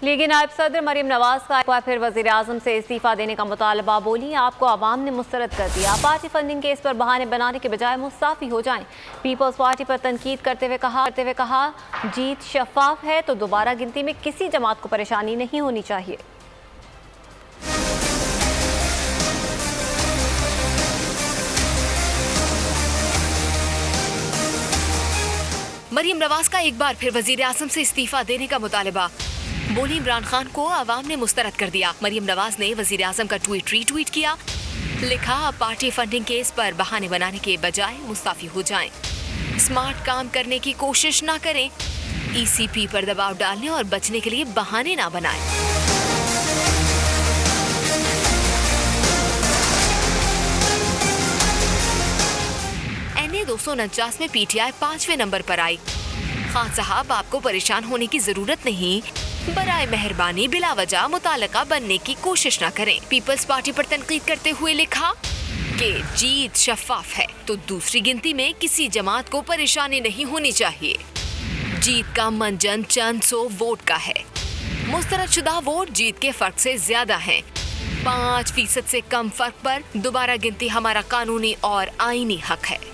लीगी नायब सदर मरीम नवाज का एक बार फिर वजीर आजम से इस्तीफा देने का मुतालबा। बोली, आपको आवाम ने मुस्तरद कर दिया। पार्टी फंडिंग केस पर बहाने बनाने के बजाय मुस्ताफी हो जाएं। पीपल्स पार्टी पर तनकीद करते हुए कहा जीत शफाफ है तो दोबारा गिनती में किसी जमात को परेशानी नहीं होनी चाहिए। मरीम नवाज का एक बार फिर वजीर आजम से इस्तीफा देने का मुतालबा। बोली, इमरान खान को आवाम ने मुस्तरद कर दिया। मरीम नवाज ने वजीर आजम का ट्वीट रीट्वीट किया। लिखा, पार्टी फंडिंग केस पर बहाने बनाने के बजाय मुस्ताफी हो जाएं। स्मार्ट काम करने की कोशिश ना करें। ECP पर दबाव डालने और बचने के लिए बहाने ना बनाएं। NA 249 में PTI 5वें नंबर पर आई। खान साहब, आपको परेशान होने की जरूरत नहीं। बराए मेहरबानी बिला वजह मुतालका बनने की कोशिश न करें। पीपल्स पार्टी पर तनकीद करते हुए लिखा कि जीत शफाफ है तो दूसरी गिनती में किसी जमात को परेशानी नहीं होनी चाहिए। जीत का मंजन चंद 100 वोट का है। मुस्तरदशुदा वोट जीत के फर्क से ज्यादा हैं। 5% से कम फर्क पर दोबारा गिनती हमारा कानूनी और आईनी हक है।